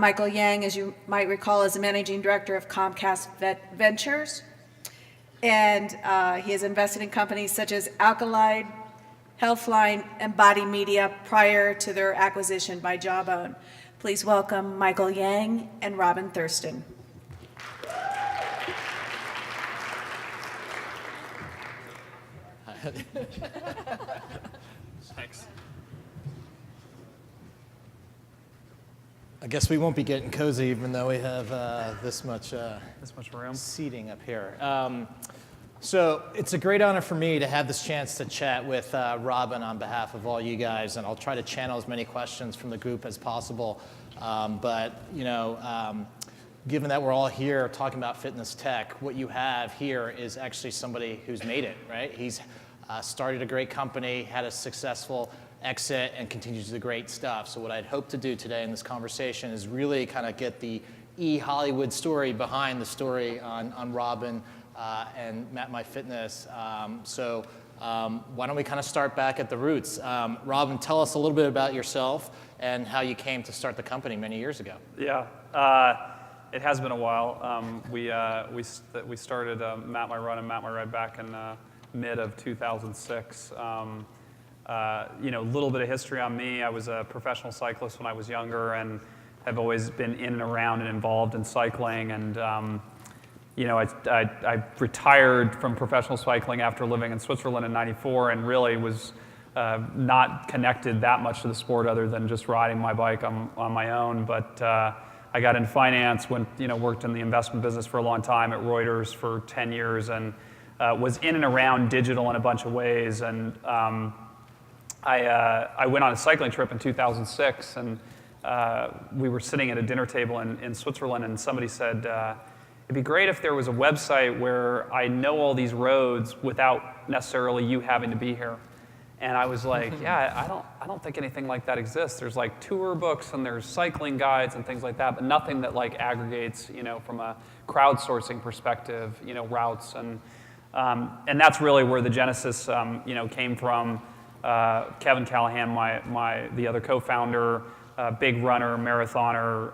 Michael Yang, as you might recall, is the managing director of Comcast Ventures. And he has invested in companies such as Alkaloid, Healthline, and Body Media prior to their acquisition by Jawbone. Please welcome Michael Yang and Robin Thurston. Thanks. I guess we won't be getting cozy even though we have this much room seating up here. So it's a great honor for me to have this chance to chat with Robin on behalf of all you guys, and I'll try to channel as many questions from the group as possible. Given that we're all here talking about fitness tech, what you have here is actually somebody who's made it, right? He's started a great company, had a successful exit, and continues to do great stuff. So what I'd hope to do today in this conversation is really kind of get the Hollywood story behind the story on Robin and MapMyFitness. Why don't we kind of start back at the roots? Robin, tell us a little bit about yourself and how you came to start the company many years ago. Yeah, it has been a while. We started MapMyRun and MapMyRide back in mid of 2006. A little bit of history on me. I was a professional cyclist when I was younger and have always been in and around and involved in cycling. And I retired from professional cycling after living in Switzerland in '94 and really was not connected that much to the sport other than just riding my bike on my own. But I got in finance, worked in the investment business for a long time at Reuters for 10 years and was in and around digital in a bunch of ways. And I went on a cycling trip in 2006 and we were sitting at a dinner table in Switzerland and somebody said, it'd be great if there was a website where I know all these roads without necessarily you having to be here. And I was like, yeah, I don't think anything like that exists. There's like tour books and there's cycling guides and things like that, but nothing that like aggregates, from a crowdsourcing perspective, routes. And that's really where the genesis, came from. Kevin Callahan, the other co-founder, big runner, marathoner,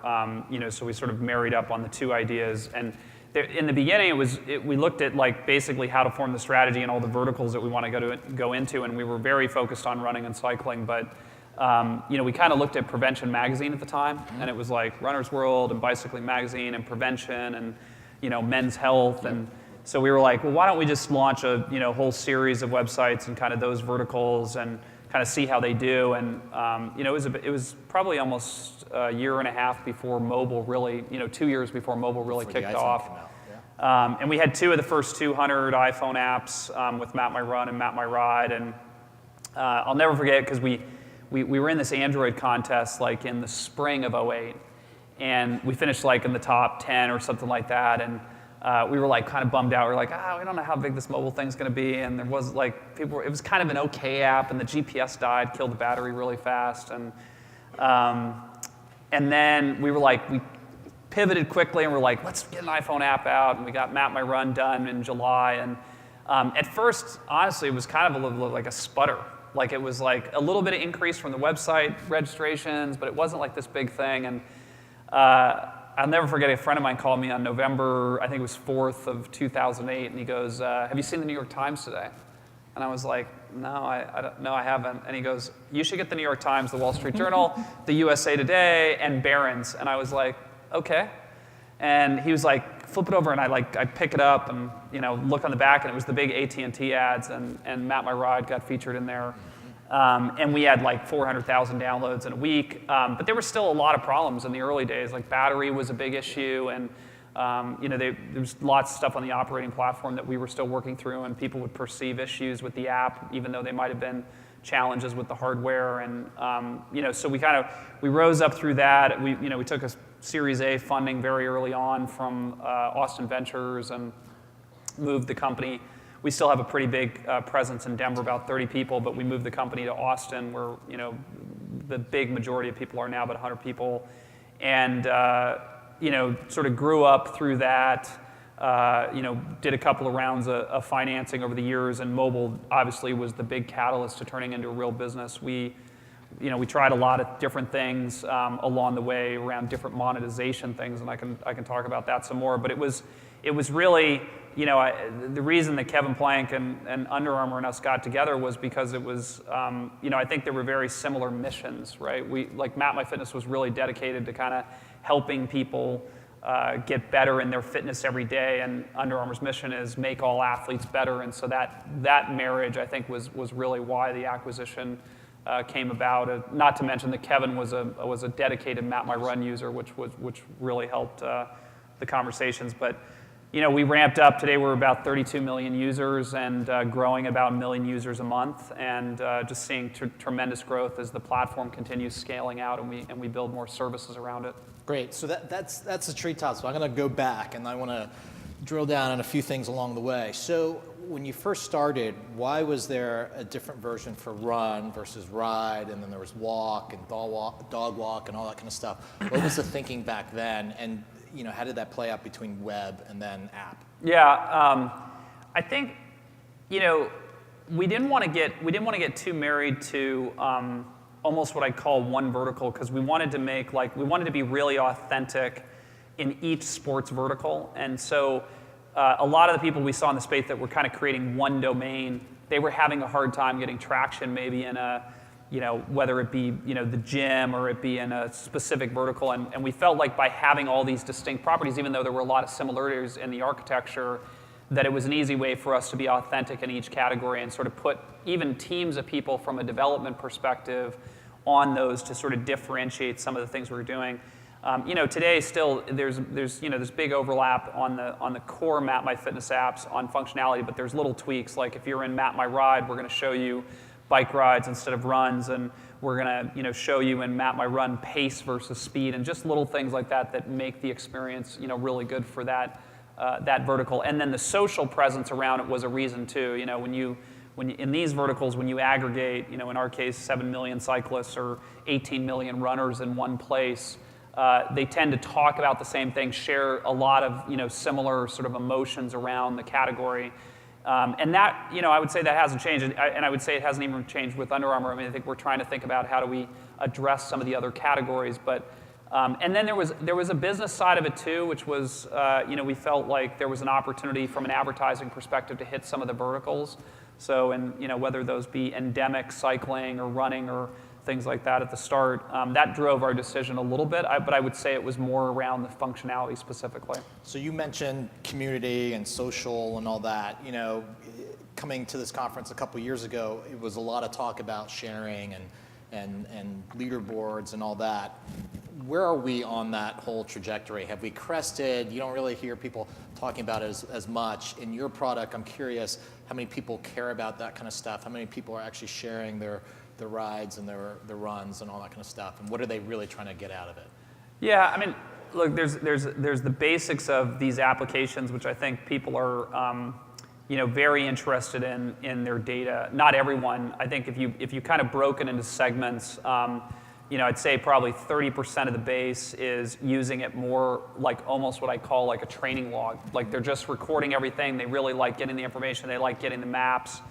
so we sort of married up on the two ideas. And in the beginning, we looked at like basically how to form the strategy and all the verticals that we want to go into, and we were very focused on running and cycling. But we kind of looked at Prevention Magazine at the time, and it was like Runner's World and Bicycling Magazine and Prevention and Men's Health, and so we were like, well, why don't we just launch a whole series of websites and kind of those verticals and kind of see how they do. And it was probably almost a year and a half before mobile really, 2 years before mobile really kicked off. And we had two of the first 200 iPhone apps with MapMyRun and MapMyRide. And I'll never forget because we were in this Android contest like in the spring of '08, and we finished like in the top 10 or something like that. And we were like kind of bummed out. We were like, we don't know how big this mobile thing's going to be. And there was like it was kind of an okay app, and the GPS died, killed the battery really fast. And then we were like, we pivoted quickly and we're like, let's get an iPhone app out. And we got MapMyRun done in July. And at first, honestly, it was kind of a little like a sputter. Like it was like a little bit of increase from the website registrations, but it wasn't like this big thing. And I'll never forget, a friend of mine called me on November, I think it was 4th of 2008, and he goes, have you seen the New York Times today? And I was like, no, I haven't. And he goes, you should get the New York Times, the Wall Street Journal, the USA Today, and Barron's. And I was like, okay. And he was like, flip it over, and I pick it up and look on the back, and it was the big AT&T ads, and MapMyRide got featured in there. And we had like 400,000 downloads in a week, but there were still a lot of problems in the early days. Like battery was a big issue, and there was lots of stuff on the operating platform that we were still working through, and people would perceive issues with the app, even though they might have been challenges with the hardware. And so we rose up through that. We took a Series A funding very early on from Austin Ventures and moved the company. We still have a pretty big presence in Denver, about 30 people, but we moved the company to Austin, where the big majority of people are now, about 100 people, and sort of grew up through that. Did a couple of rounds of financing over the years, and mobile obviously was the big catalyst to turning into a real business. We we tried a lot of different things along the way around different monetization things, and I can talk about that some more. But it was really, the reason that Kevin Plank and Under Armour and us got together was because it was, I think there were very similar missions, right? Like MapMyFitness was really dedicated to kind of helping people get better in their fitness every day, and Under Armour's mission is make all athletes better. And so that marriage, I think, was really why the acquisition came about. Not to mention that Kevin was a dedicated MapMyRun user, which really helped the conversations. But we ramped up. Today we're about 32 million users and growing about 1 million users a month, and just seeing tremendous growth as the platform continues scaling out and we build more services around it. Great. So that's the treetop. So I'm going to go back and I want to drill down on a few things along the way. So when you first started, why was there a different version for run versus ride, and then there was walk and dog walk and all that kind of stuff? What was the thinking back then, and how did that play out between web and then app? Yeah, I think we didn't want to get too married to almost what I call one vertical, because we wanted to be really authentic in each sports vertical. And so a lot of the people we saw in the space that were kind of creating one domain, they were having a hard time getting traction maybe in a, whether it be, the gym or it be in a specific vertical. And we felt like by having all these distinct properties, even though there were a lot of similarities in the architecture, that it was an easy way for us to be authentic in each category and sort of put even teams of people from a development perspective on those to sort of differentiate some of the things we're doing. Today still there's big overlap on the core MapMyFitness apps on functionality, but there's little tweaks. Like if you're in MapMyRide, we're going to show you bike rides instead of runs, and we're going to show you in MapMyRun pace versus speed, and just little things like that make the experience really good for that vertical. And then the social presence around it was a reason too. When in these verticals, when you aggregate, in our case, 7 million cyclists or 18 million runners in one place, they tend to talk about the same thing, share a lot of similar sort of emotions around the category. And that, I would say that hasn't changed, and I would say it hasn't even changed with Under Armour. I mean, I think we're trying to think about how do we address some of the other categories, but and then there was a business side of it too, which was we felt like there was an opportunity from an advertising perspective to hit some of the verticals. So, and whether those be endemic cycling or running or things like that at the start, that drove our decision a little bit, but I would say it was more around the functionality specifically. So you mentioned community and social and all that. Coming to this conference a couple years ago, it was a lot of talk about sharing and leaderboards and all that. Where are we on that whole trajectory? Have we crested? You don't really hear people talking about it as much. In your product, I'm curious how many people care about that kind of stuff, how many people are actually sharing their rides and their runs and all that kind of stuff, and what are they really trying to get out of it? Yeah, I mean, look, there's the basics of these applications, which I think people are very interested in their data. Not everyone. I think if you kind of broke it into segments, I'd say probably 30% of the base is using it more like almost what I call like a training log. Like they're just recording everything. They really like getting the information. They like getting the maps.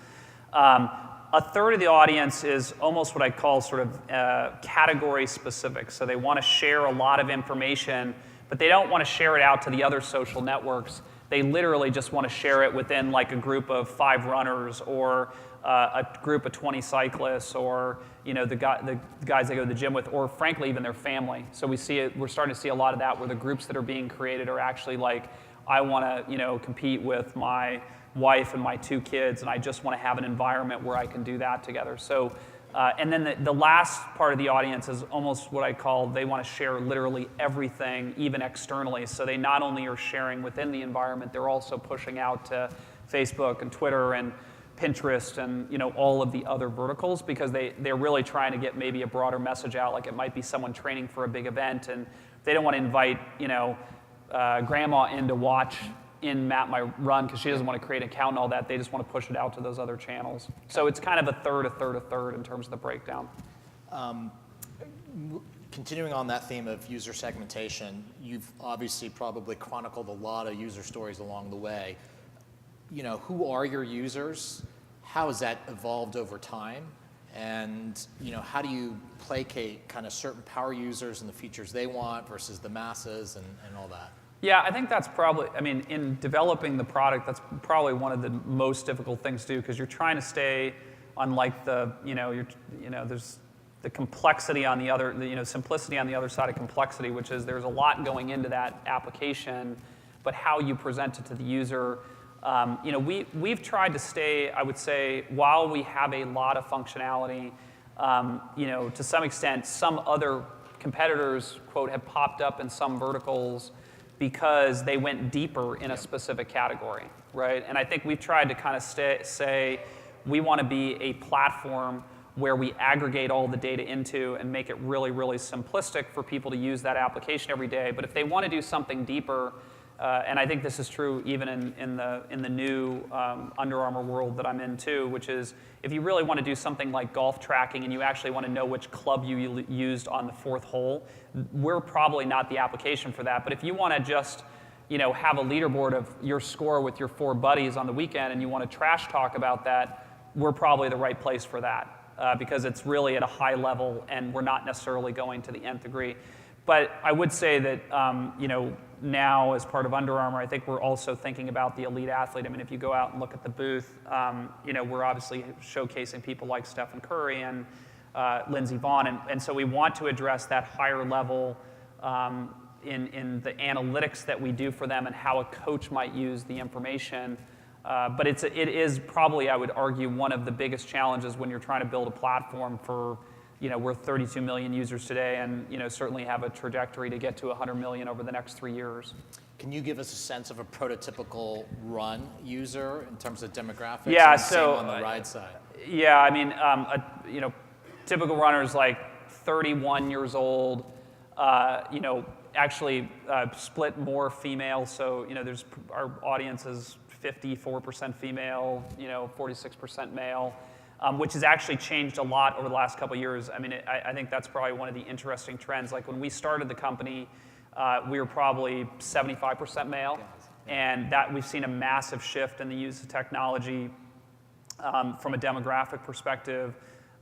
A third of the audience is almost what I call sort of category specific. So they want to share a lot of information, but they don't want to share it out to the other social networks. They literally just want to share it within like a group of 5 runners or a group of 20 cyclists, or the guys they go to the gym with, or frankly even their family. So we're starting to see a lot of that where the groups that are being created are actually like, I want to compete with my wife and my 2 kids, and I just want to have an environment where I can do that together. So, and then the last part of the audience is almost what I call, they want to share literally everything, even externally. So they not only are sharing within the environment, they're also pushing out to Facebook and Twitter and Pinterest and all of the other verticals, because they're really trying to get maybe a broader message out. Like it might be someone training for a big event, and they don't want to invite grandma in to watch in MapMyRun because she doesn't want to create an account and all that. They just want to push it out to those other channels. So it's kind of a third in terms of the breakdown. Continuing on that theme of user segmentation, you've obviously probably chronicled a lot of user stories along the way. Who are your users? How has that evolved over time? And how do you placate kind of certain power users and the features they want versus the masses and all that? Yeah, I think that's probably, I mean, in developing the product, that's probably one of the most difficult things to do, because you're trying to stay on like the, there's the complexity on the other, simplicity on the other side of complexity, which is there's a lot going into that application, but how you present it to the user. We've tried to stay, I would say, while we have a lot of functionality, to some extent, some other competitors, quote, have popped up in some verticals because they went deeper in a specific category, right? And I think we've tried to kind of say we want to be a platform where we aggregate all the data into and make it really, really simplistic for people to use that application every day. But if they want to do something deeper, and I think this is true even in the new Under Armour world that I'm in too, which is if you really want to do something like golf tracking and you actually want to know which club you used on the fourth hole, we're probably not the application for that. But if you want to just have a leaderboard of your score with your 4 buddies on the weekend and you want to trash talk about that, we're probably the right place for that. Because it's really at a high level and we're not necessarily going to the nth degree. But I would say that now as part of Under Armour, I think we're also thinking about the elite athlete. I mean, if you go out and look at the booth, we're obviously showcasing people like Stephen Curry and Lindsey Vonn, and so we want to address that higher level in the analytics that we do for them and how a coach might use the information. But it is probably, I would argue, one of the biggest challenges when you're trying to build a platform for, we're 32 million users today and, certainly have a trajectory to get to 100 million over the next 3 years. Can you give us a sense of a prototypical run user in terms of demographics? Yeah, and so same on the ride side. Yeah, I mean, typical runners like 31 years old, actually split more female. So, there's our audience is 54% female, 46% male, which has actually changed a lot over the last couple of years. I mean, I think that's probably one of the interesting trends. Like when we started the company, we were probably 75% male, and that we've seen a massive shift in the use of technology from a demographic perspective,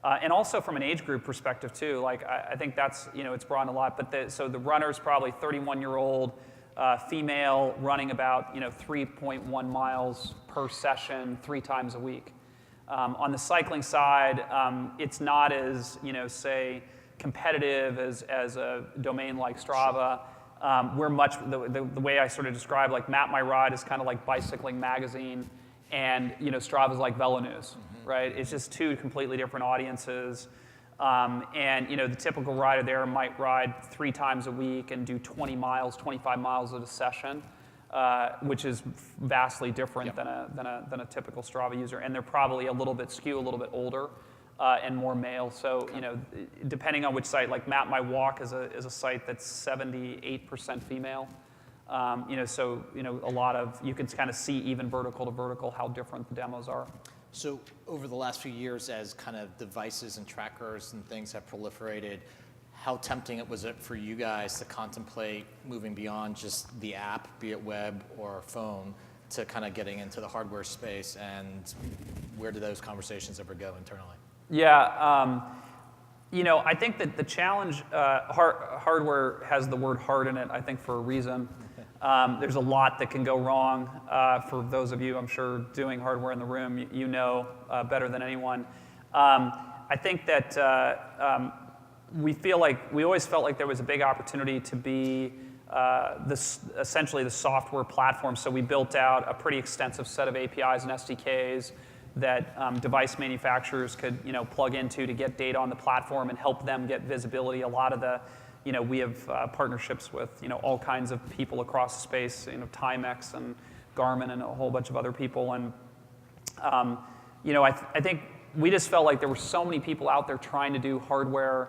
and also from an age group perspective too. Like I think that's, it's broadened a lot. But so the runner's probably 31-year-old. Female running about 3.1 miles per session 3 times a week. On the cycling side, it's not as say competitive as a domain like Strava. We're much the way I sort of describe like Map My Ride is kind of like Bicycling Magazine, and Strava is like Velo News, right? It's just 2 completely different audiences. And the typical rider there might ride 3 times a week and do 20 miles, 25 miles at a session, which is vastly different than a typical Strava user. And they're probably a little bit older and more male. So depending on which site, like Map My Walk is a site that's 78% female. So a lot of, you can kind of see even vertical to vertical how different the demos are. So over the last few years, as kind of devices and trackers and things have proliferated, how tempting was it for you guys to contemplate moving beyond just the app, be it web or phone, to kind of getting into the hardware space, and where do those conversations ever go internally? Yeah, I think that the challenge, hardware has the word hard in it, I think for a reason. There's a lot that can go wrong. For those of you, I'm sure, doing hardware in the room, you know better than anyone. I think that we always felt like there was a big opportunity to be essentially the software platform. So we built out a pretty extensive set of APIs and SDKs that device manufacturers could plug into to get data on the platform and help them get visibility. A lot of the we have partnerships with all kinds of people across the space, Timex and Garmin and a whole bunch of other people. And I think we just felt like there were so many people out there trying to do hardware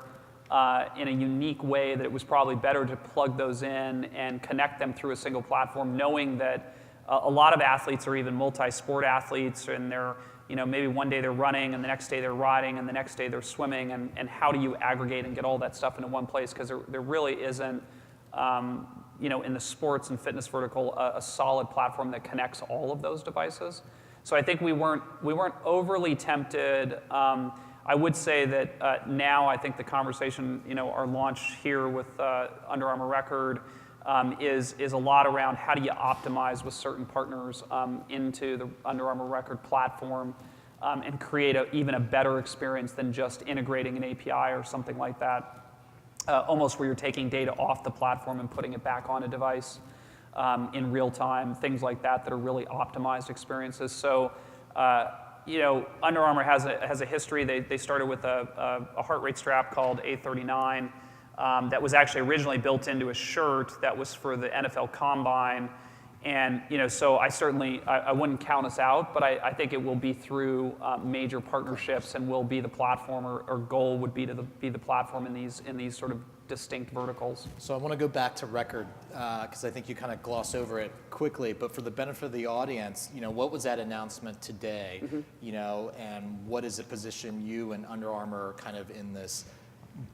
in a unique way that it was probably better to plug those in and connect them through a single platform, knowing that a lot of athletes are even multi-sport athletes, and they're maybe one day they're running, and the next day they're riding, and the next day they're swimming, and how do you aggregate and get all that stuff into one place? Because there really isn't, in the sports and fitness vertical, a solid platform that connects all of those devices. So I think we weren't overly tempted. I I would say that now I think the conversation, our launch here with Under Armour Record is a lot around how do you optimize with certain partners into the Under Armour Record platform and create even a better experience than just integrating an API or something like that. Almost where you're taking data off the platform and putting it back on a device in real time, things like that are really optimized experiences. So, Under Armour has a history. They started with a heart rate strap called A39 that was actually originally built into a shirt that was for the NFL Combine. And so I wouldn't count us out, but I think it will be through major partnerships and will be the platform, or goal would be to be the platform in these sort of distinct verticals. So I want to go back to Record because I think you kind of gloss over it quickly, but for the benefit of the audience, what was that announcement today? And what does it position you and Under Armour kind of in this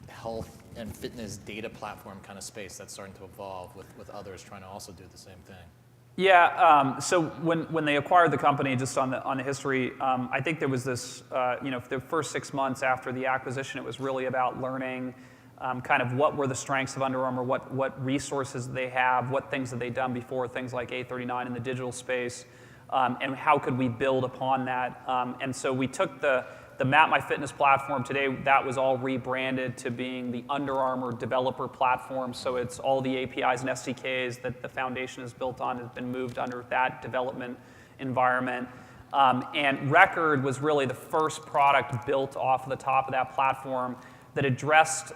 health and fitness data platform kind of space that's starting to evolve with others trying to also do the same thing? Yeah, so when they acquired the company, just on the history, I think there was this, for the first 6 months after the acquisition, it was really about learning kind of what were the strengths of Under Armour, what resources they have, what things had they done before, things like A39 in the digital space, and how could we build upon that. And so we took the MapMyFitness platform today, that was all rebranded to being the Under Armour developer platform. So it's all the APIs and SDKs that the foundation is built on has been moved under that development environment. And Record was really the first product built off of the top of that platform that addressed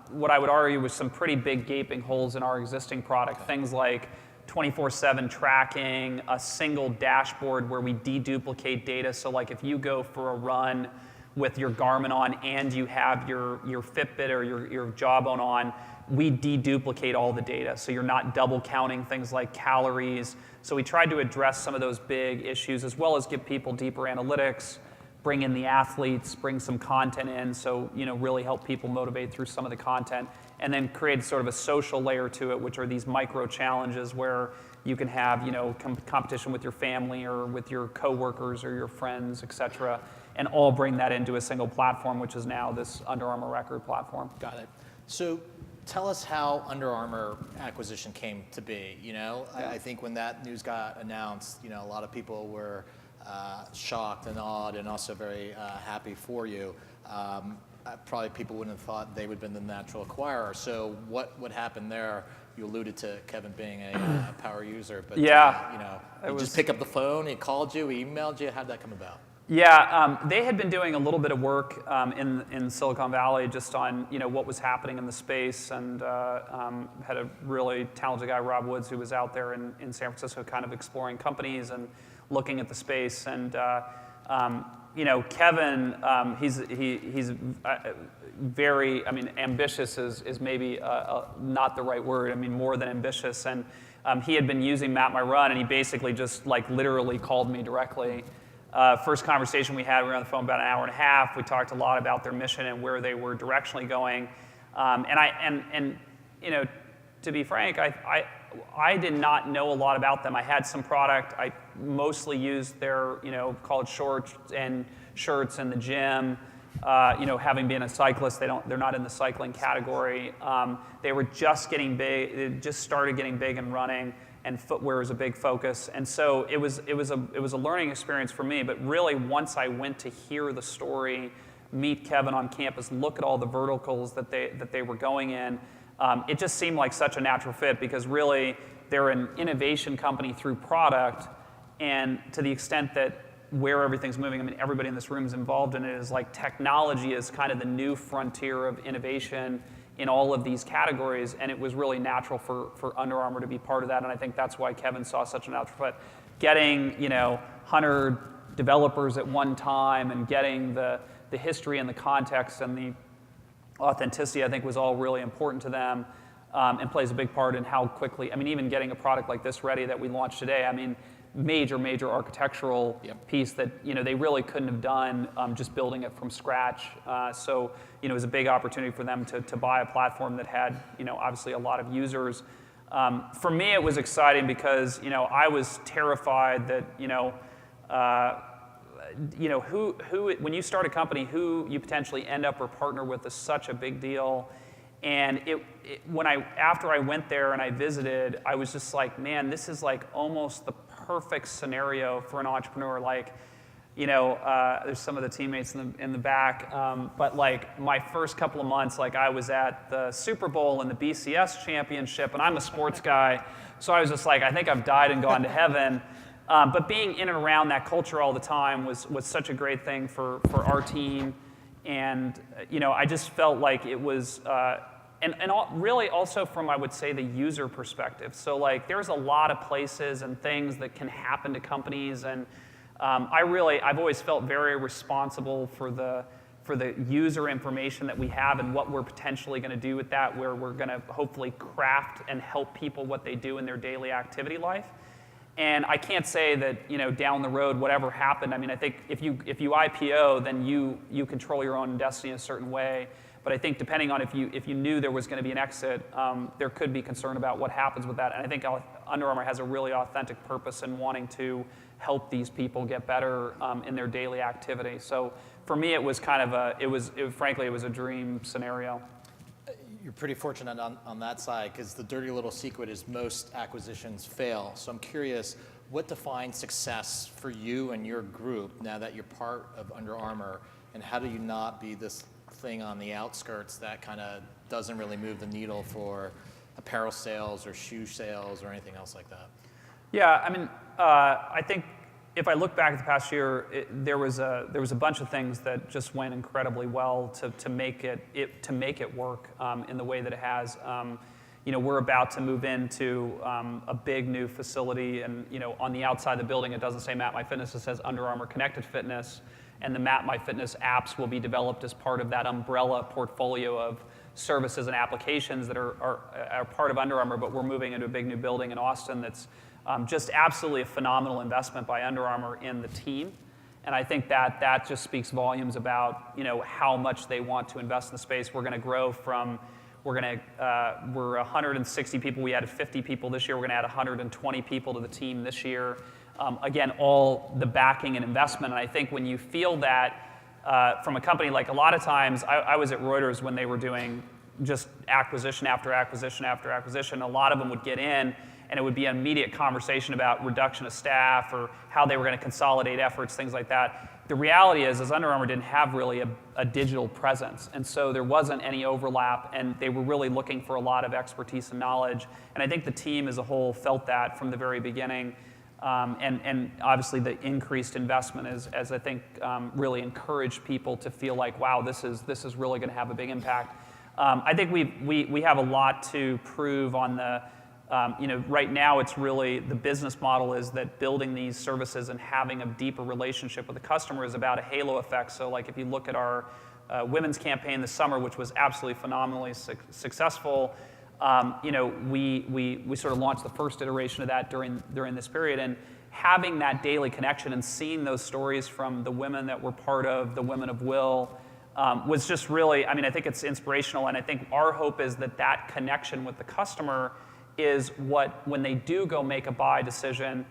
what I would argue was some pretty big gaping holes in our existing product. Things like 24/7 tracking, a single dashboard where we deduplicate data. So like if you go for a run with your Garmin on and you have your Fitbit or your Jawbone on, we deduplicate all the data. So you're not double counting things like calories. So we tried to address some of those big issues as well as give people deeper analytics, bring in the athletes, bring some content in. So, really help people motivate through some of the content. And then create sort of a social layer to it, which are these micro challenges where you can have, competition with your family or with your coworkers or your friends, et cetera, and all bring that into a single platform, which is now this Under Armour Record platform. Got it. So tell us how Under Armour acquisition came to be. I think when that news got announced, a lot of people were shocked and awed and also very happy for you. Probably people wouldn't have thought they would have been the natural acquirer. So what happened there? You alluded to Kevin being a power user, but yeah, he just pick up the phone, he called you, he emailed you. How did that come about? Yeah, they had been doing a little bit of work in Silicon Valley just on what was happening in the space, and had a really talented guy, Rob Woods, who was out there in San Francisco, kind of exploring companies and looking at the space. And Kevin, he's very, ambitious is maybe not the right word. More than ambitious. And he had been using MapMyRun, and he basically just literally called me directly. First conversation we had, we were on the phone about an hour and a half. We talked a lot about their mission and where they were directionally going. To be frank, I did not know a lot about them. I had some product. I mostly used their, college shorts and shirts in the gym. Having been a cyclist, they're not in the cycling category. They were just getting big. They just started getting big and running, and footwear is a big focus. And so it was a learning experience for me. But really, once I went to hear the story, meet Kevin on campus, look at all the verticals that they were going in. It just seemed like such a natural fit because really they're an innovation company through product, and to the extent that where everything's moving, everybody in this room is involved in it, is technology is kind of the new frontier of innovation in all of these categories, and it was really natural for Under Armour to be part of that, and I think that's why Kevin saw such a natural fit. Getting 100 developers at one time and getting the history and the context and the authenticity, I think, was all really important to them, and plays a big part in how quickly, even getting a product like this ready that we launched today, major architectural piece that they really couldn't have done just building it from scratch. So it was a big opportunity for them to buy a platform that had obviously a lot of users. For me, it was exciting because I was terrified that when you start a company, who you potentially end up or partner with is such a big deal. And after I went there and I visited, I was just like, man, this is like almost the perfect scenario for an entrepreneur. Like, there's some of the teammates in the back, but like my first couple of months, like I was at the Super Bowl and the BCS championship, and I'm a sports guy, so I was just like, I think I've died and gone to heaven. But being in and around that culture all the time was such a great thing for our team, and I just felt like it was. Really also from, I would say, the user perspective. So like there's a lot of places and things that can happen to companies, and I've always felt very responsible for the user information that we have and what we're potentially going to do with that, where we're going to hopefully craft and help people what they do in their daily activity life. And I can't say that down the road whatever happened. I mean, I think if you IPO, then you control your own destiny in a certain way. But I think depending on if you knew there was going to be an exit, there could be concern about what happens with that. And I think Under Armour has a really authentic purpose in wanting to help these people get better in their daily activity. So for me, it was kind of frankly, it was a dream scenario. You're pretty fortunate on that side, because the dirty little secret is most acquisitions fail. So I'm curious, what defines success for you and your group now that you're part of Under Armour, and how do you not be this thing on the outskirts that kind of doesn't really move the needle for apparel sales or shoe sales or anything else like that? Yeah, I mean, I think if I look back at the past year, there was a bunch of things that just went incredibly well to make it work in the way that it has. We're about to move into a big new facility, and on the outside of the building, it doesn't say MapMyFitness, it says Under Armour Connected Fitness. And the MapMyFitness apps will be developed as part of that umbrella portfolio of services and applications that are part of Under Armour, but we're moving into a big new building in Austin that's just absolutely a phenomenal investment by Under Armour in the team. And I think that just speaks volumes about how much they want to invest in the space. We're going to grow from, we're 160 people, we added 50 people this year, we're going to add 120 people to the team this year. Again, all the backing and investment. And I think when you feel that from a company, like a lot of times, I was at Reuters when they were doing just acquisition after acquisition after acquisition. A lot of them would get in, and it would be an immediate conversation about reduction of staff or how they were going to consolidate efforts, things like that. The reality is Under Armour didn't have really a digital presence, and so there wasn't any overlap, and they were really looking for a lot of expertise and knowledge. And I think the team as a whole felt that from the very beginning. And obviously the increased investment as I think really encouraged people to feel like, wow, this is really going to have a big impact. I think we have a lot to prove on the, right now it's really, the business model is that building these services and having a deeper relationship with the customer is about a halo effect. So like if you look at our women's campaign this summer, which was absolutely phenomenally successful, we sort of launched the first iteration of that during this period, and having that daily connection and seeing those stories from the women that were part of the Women of Will was just really, I think it's inspirational, and I think our hope is that connection with the customer is what, when they do go make a buy decision,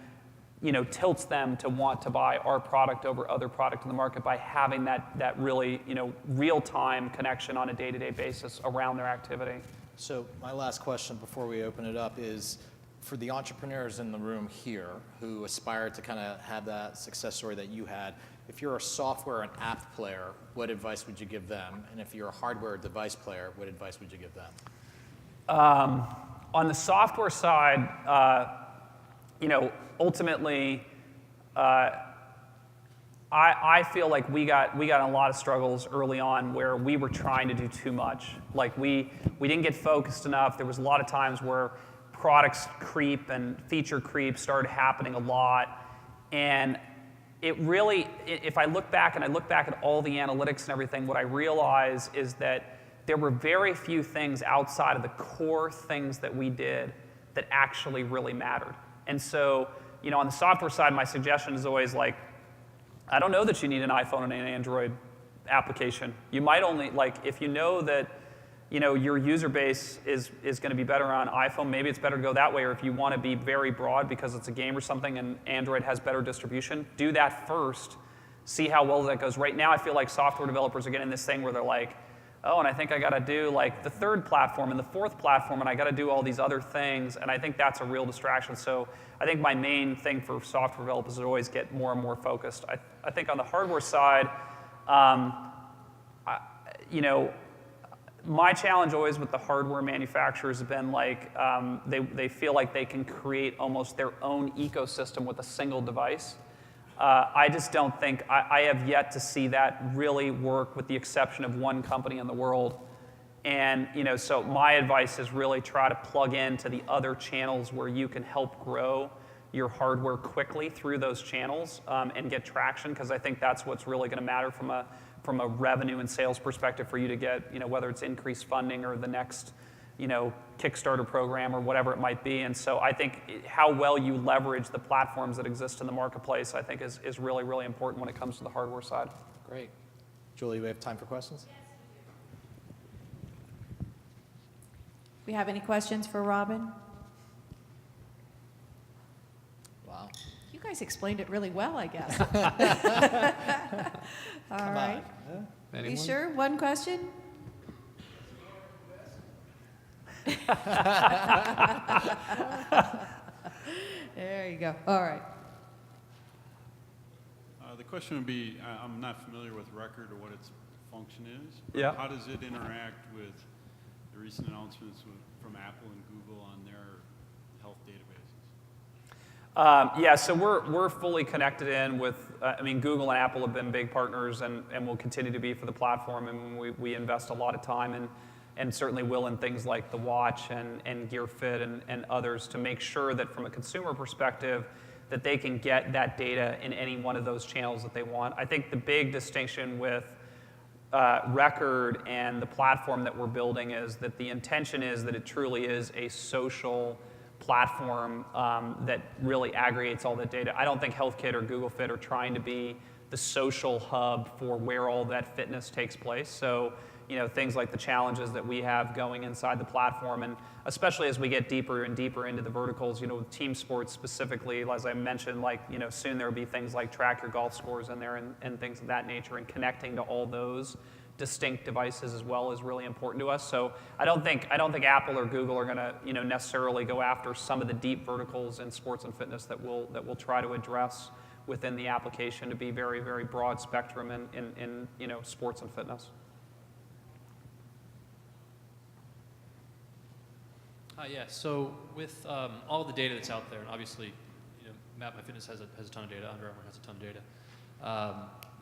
tilts them to want to buy our product over other product in the market by having that really, real-time connection on a day-to-day basis around their activity. So my last question before we open it up is, for the entrepreneurs in the room here who aspire to kind of have that success story that you had, if you're a software and app player, what advice would you give them? And if you're a hardware device player, what advice would you give them? On the software side, ultimately, I feel like we got a lot of struggles early on where we were trying to do too much. Like we didn't get focused enough. There was a lot of times where products creep and feature creep started happening a lot. And it really, if I look back at all the analytics and everything, what I realize is that there were very few things outside of the core things that we did that actually really mattered. And so, on the software side, my suggestion is always like, I don't know that you need an iPhone and an Android application. You might only, if you know that, your user base is going to be better on iPhone, maybe it's better to go that way. Or if you want to be very broad because it's a game or something and Android has better distribution, do that first see how well that goes. Right now, I feel like software developers are getting this thing where they're like, oh, and I think I got to do like the third platform and the fourth platform, and I got to do all these other things, and I think that's a real distraction. So I think my main thing for software developers is to always get more and more focused. I think on the hardware side, my challenge always with the hardware manufacturers has been like they feel like they can create almost their own ecosystem with a single device. I just don't think, I have yet to see that really work with the exception of one company in the world. And so my advice is really try to plug into the other channels where you can help grow your hardware quickly through those channels and get traction, because I think that's what's really going to matter from a revenue and sales perspective for you to get, whether it's increased funding or the next Kickstarter program or whatever it might be. And so I think how well you leverage the platforms that exist in the marketplace, I think is really, really important when it comes to the hardware side. Great. Julie, we have time for questions? We have any questions for Robin? Wow. You guys explained it really well, I guess. All Come right. on. Are you sure? One question? There you go. All right. The question would be, I'm not familiar with Record or what its function is. Yeah. How does it interact with the recent announcements from Apple and Google on their health databases? Yeah, so we're fully connected in with, Google and Apple have been big partners and will continue to be for the platform, and we invest a lot of time and certainly will in things like the watch and Gear Fit and others to make sure that from a consumer perspective that they can get that data in any one of those channels that they want. I think the big distinction with Record and the platform that we're building is that the intention is that it truly is a social platform that really aggregates all that data. I don't think HealthKit or Google Fit are trying to be the social hub for where all that fitness takes place. So, things like the challenges that we have going inside the platform, and especially as we get deeper and deeper into the verticals, with team sports specifically, as I mentioned, soon there will be things like track your golf scores in there and things of that nature, and connecting to all those distinct devices as well is really important to us. So I don't think Apple or Google are going to necessarily go after some of the deep verticals in sports and fitness that we'll try to address within the application to be very, very broad spectrum in sports and fitness. Yeah, so with all the data that's out there, and obviously, MapMyFitness has a ton of data, Under Armour has a ton of data.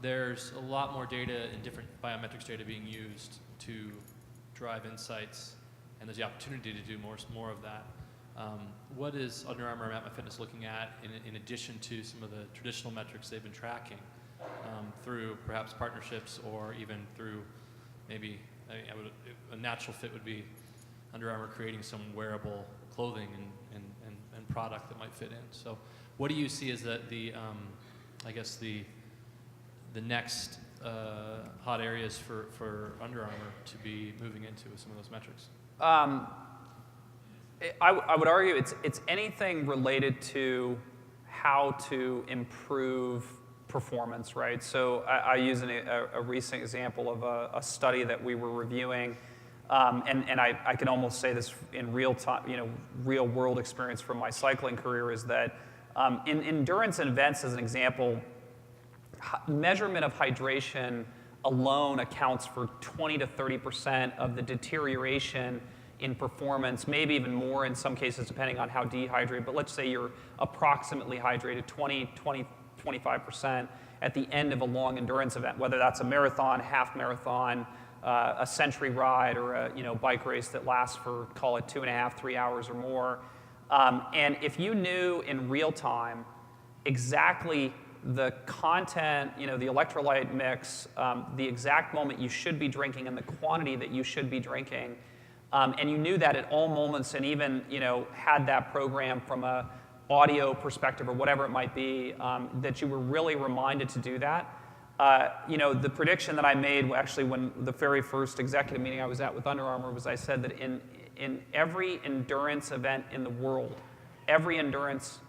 There's a lot more data and different biometrics data being used to drive insights, and there's the opportunity to do more of that. What is Under Armour or MapMyFitness looking at in addition to some of the traditional metrics they've been tracking through perhaps partnerships or even through maybe a natural fit would be Under Armour creating some wearable clothing and product that might fit in. So what do you see as the next hot areas for Under Armour to be moving into with some of those metrics? I would argue it's anything related to how to improve performance, right? So I use a recent example of a study that we were reviewing. And I can almost say this in real time, real world experience from my cycling career is that in endurance events, as an example, measurement of hydration alone accounts for 20 to 30% of the deterioration in performance, maybe even more in some cases depending on how dehydrated, but let's say you're approximately hydrated 25% at the end of a long endurance event, whether that's a marathon, half marathon, a century ride, or a bike race that lasts for, call it 2.5, 3 hours or more. And if you knew in real time exactly the content, the electrolyte mix, the exact moment you should be drinking and the quantity that you should be drinking, and you knew that at all moments and even had that program from a audio perspective or whatever it might be, that you were really reminded to do that. The prediction that I made actually when the very first executive meeting I was at with Under Armour was I said that in every endurance event in the world, every endurance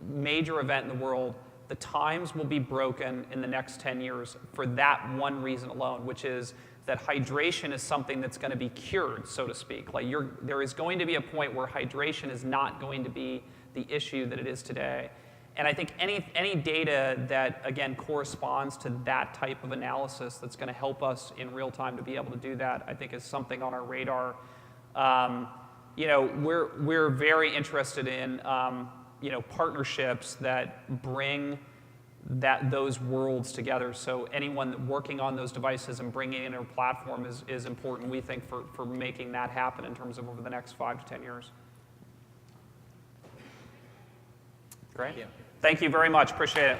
major event in the world, the times will be broken in the next 10 years for that one reason alone, which is that hydration is something that's going to be cured, so to speak. Like there is going to be a point where hydration is not going to be the issue that it is today. And I think any data that, again, corresponds to that type of analysis that's going to help us in real time to be able to do that, I think is something on our radar. We're very interested in partnerships that bring those worlds together. So anyone working on those devices and bringing in a platform is important, we think, for making that happen in terms of over the next 5 to 10 years. Great. Yeah. Thank you very much. Appreciate it.